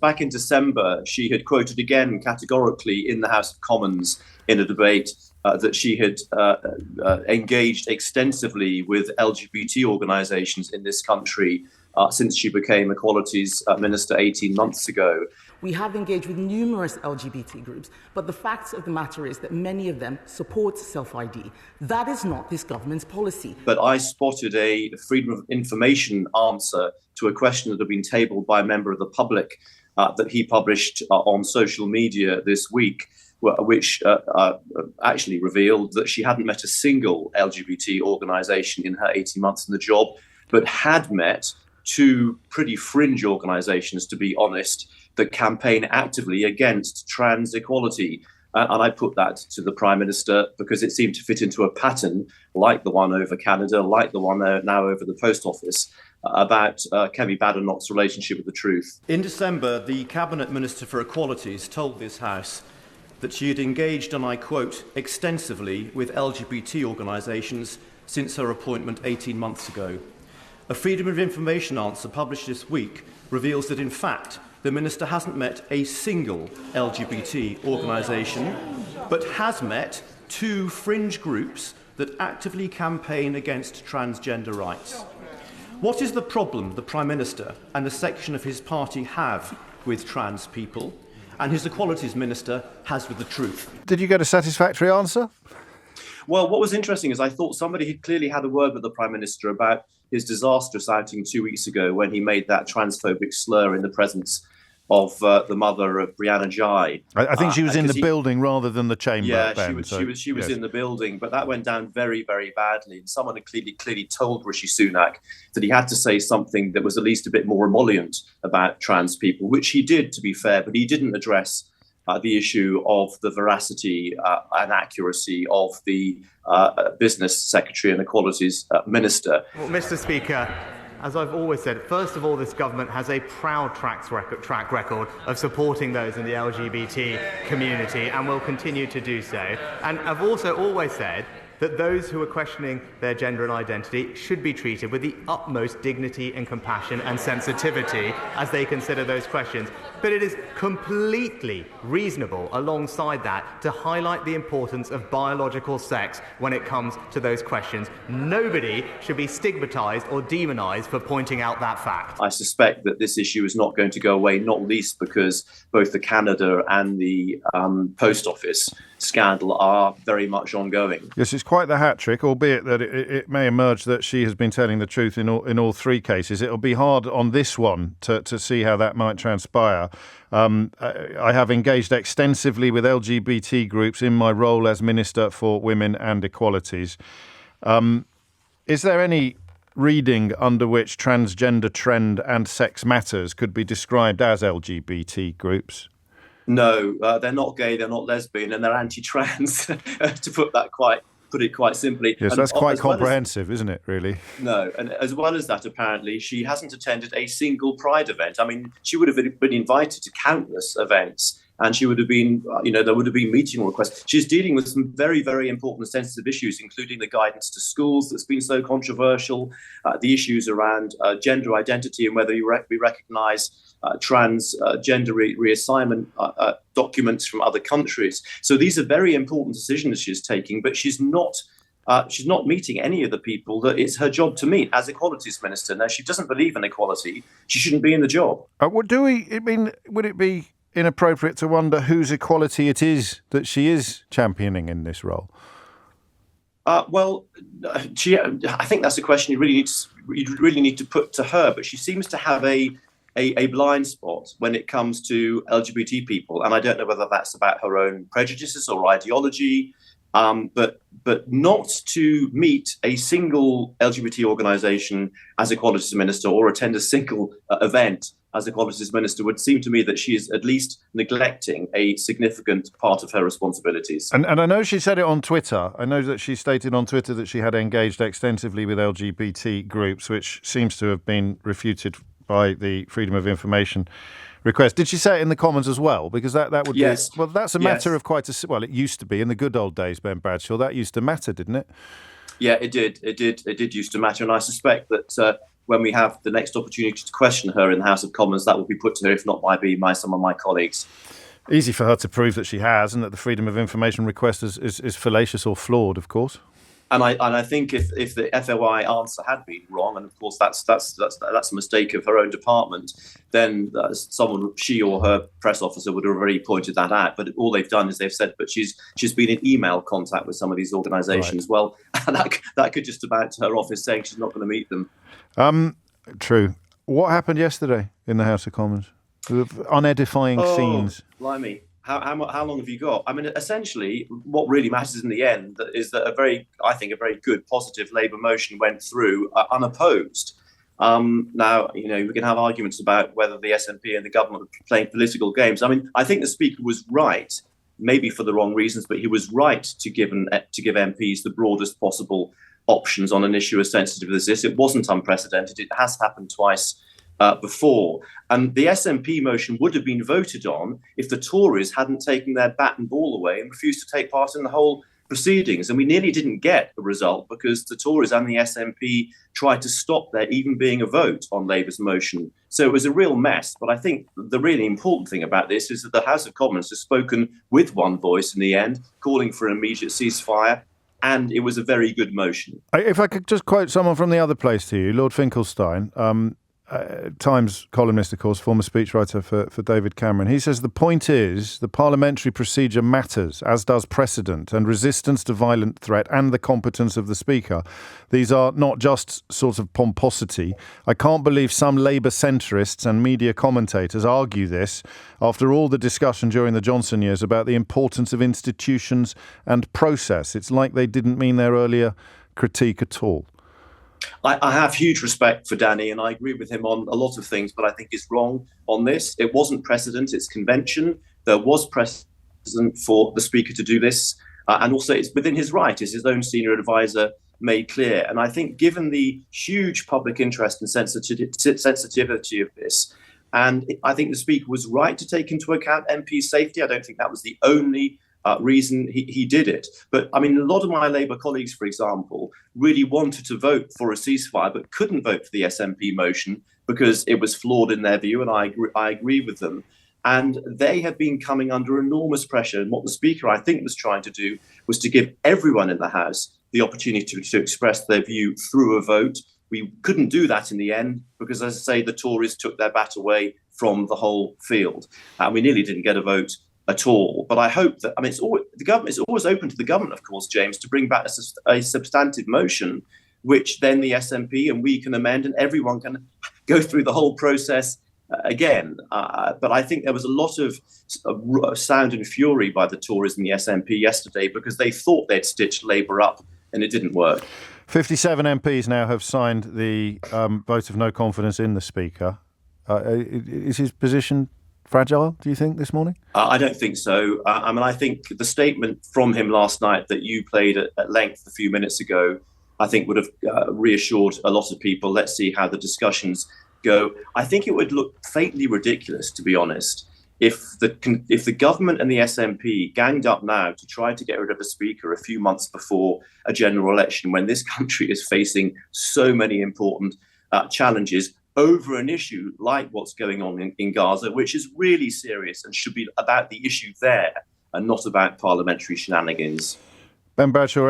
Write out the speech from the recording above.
Back in December, she had quoted again categorically in the House of Commons in a debate that she had engaged extensively with LGBT organisations in this country since she became Equalities Minister 18 months ago. We have engaged with numerous LGBT groups, but the fact of the matter is that many of them support self-ID. That is not this government's policy. But I spotted a freedom of information answer to a question that had been tabled by a member of the public that he published on social media this week, which actually revealed that she hadn't met a single LGBT organisation in her 18 months in the job, but had met two pretty fringe organisations, to be honest, that campaign actively against trans equality. And I put that to the Prime Minister because it seemed to fit into a pattern like the one over Canada, like the one now over the Post Office, about Kemi Badenoch's relationship with the truth. In December, the Cabinet Minister for Equalities told this House that she had engaged, and I quote, extensively with LGBT organisations since her appointment 18 months ago. A Freedom of Information answer published this week reveals that, in fact, the Minister hasn't met a single LGBT organisation, but has met two fringe groups that actively campaign against transgender rights. What is the problem the Prime Minister and a section of his party have with trans people, and his Equalities Minister has with the truth? Did you get a satisfactory answer? Well, what was interesting is I thought somebody had clearly had a word with the Prime Minister about his disastrous outing 2 weeks ago when he made that transphobic slur in the presence of the mother of Brianna Jai. I think she was in the building rather than the chamber. Yeah, Ben, she was in the building, but that went down very, very badly. And someone had clearly told Rishi Sunak that he had to say something that was at least a bit more emollient about trans people, which he did, to be fair, but he didn't address the issue of the veracity and accuracy of the Business Secretary and Equalities Minister. Well, Mr. Speaker, as I've always said, first of all, this government has a proud track record of supporting those in the LGBT community and will continue to do so. And I've also always said that those who are questioning their gender and identity should be treated with the utmost dignity and compassion and sensitivity as they consider those questions. But it is completely reasonable, alongside that, to highlight the importance of biological sex when it comes to those questions. Nobody should be stigmatised or demonised for pointing out that fact. I suspect that this issue is not going to go away, not least because both the Canada and the Post Office scandal are very much ongoing. Yes, it's quite the hat trick, albeit that it may emerge that she has been telling the truth in all three cases. It'll be hard on this one to see how that might transpire. I have engaged extensively with LGBT groups in my role as Minister for Women and Equalities. Is there any reading under which transgender trend and sex matters could be described as LGBT groups? No, they're not gay, they're not lesbian, and they're anti-trans, to put it quite simply. Yes, that's quite comprehensive, isn't it, really? No, and as well as that, apparently, she hasn't attended a single Pride event. I mean, she would have been invited to countless events, and she would have been, there would have been meeting requests. She's dealing with some very, very important and sensitive issues, including the guidance to schools that's been so controversial, the issues around gender identity and whether we recognise transgender reassignment documents from other countries. So these are very important decisions she's taking, but she's not meeting any of the people that it's her job to meet as Equalities Minister. Now, she doesn't believe in equality. She shouldn't be in the job. Would it be inappropriate to wonder whose equality it is that she is championing in this role? I think that's a question you really need to put to her. But she seems to have a blind spot when it comes to LGBT people, and I don't know whether that's about her own prejudices or ideology. But not to meet a single LGBT organisation as Equalities Minister or attend a single event as Equalities Minister would seem to me that she is at least neglecting a significant part of her responsibilities. And I know she said it on Twitter. I know that she stated on Twitter that she had engaged extensively with LGBT groups, which seems to have been refuted by the Freedom of Information request. Did she say it in the Commons as well? Because that would be... Well, that's a matter of it used to be in the good old days, Ben Bradshaw. That used to matter, didn't it? Yeah, it did. It did used to matter. And I suspect that when we have the next opportunity to question her in the House of Commons, that will be put to her, if not by me, by some of my colleagues. Easy for her to prove that she has, and that the freedom of information request is fallacious or flawed, of course. And I think if the FOI answer had been wrong, and of course that's a mistake of her own department, then she or her press officer would have already pointed that out. But all they've done is they've said, but she's been in email contact with some of these organisations. Right. Well, that could just about to her office saying she's not going to meet them. True. What happened yesterday in the House of Commons? Unedifying scenes. Blimey. How long have you got? I mean, essentially, what really matters in the end is that a very good, positive Labour motion went through unopposed. Now, we can have arguments about whether the SNP and the government were playing political games. I mean, I think the Speaker was right, maybe for the wrong reasons, but he was right to give MPs the broadest possible options on an issue as sensitive as this. It wasn't unprecedented. It has happened twice before. And the SNP motion would have been voted on if the Tories hadn't taken their bat and ball away and refused to take part in the whole proceedings. And we nearly didn't get a result because the Tories and the SNP tried to stop there even being a vote on Labour's motion. So it was a real mess. But I think the really important thing about this is that the House of Commons has spoken with one voice in the end, calling for an immediate ceasefire. And it was a very good motion. If I could just quote someone from the other place to you, Lord Finkelstein, Times columnist, of course, former speechwriter for David Cameron. He says the point is the parliamentary procedure matters, as does precedent and resistance to violent threat and the competence of the Speaker. These are not just sort of pomposity. I can't believe some Labour centrists and media commentators argue this after all the discussion during the Johnson years about the importance of institutions and process. It's like they didn't mean their earlier critique at all. I have huge respect for Danny, and I agree with him on a lot of things, but I think he's wrong on this. It wasn't precedent, it's convention. There was precedent for the Speaker to do this, and also it's within his right, as his own senior advisor made clear. And I think given the huge public interest and sensitivity of this, and I think the Speaker was right to take into account MP safety. I don't think that was the only reason he did it. But I mean, a lot of my Labour colleagues, for example, really wanted to vote for a ceasefire, but couldn't vote for the SNP motion because it was flawed in their view. And I agree with them. And they have been coming under enormous pressure. And what the Speaker, I think, was trying to do was to give everyone in the House the opportunity to express their view through a vote. We couldn't do that in the end because, as I say, the Tories took their bat away from the whole field. And we nearly didn't get a vote at all. But I hope that, the government is always open to the government, of course, James, to bring back a substantive motion, which then the SNP and we can amend and everyone can go through the whole process again. But I think there was a lot of sound and fury by the Tories and the SNP yesterday because they thought they'd stitched Labour up and it didn't work. 57 MPs now have signed the vote of no confidence in the Speaker. Is his position fragile, do you think, this morning? I don't think so. I think the statement from him last night that you played at length a few minutes ago, I think would have reassured a lot of people. Let's see how the discussions go. I think it would look faintly ridiculous, to be honest, if the government and the SNP ganged up now to try to get rid of a Speaker a few months before a general election when this country is facing so many important challenges over an issue like what's going on in Gaza, which is really serious and should be about the issue there and not about parliamentary shenanigans. Ben Bradshaw,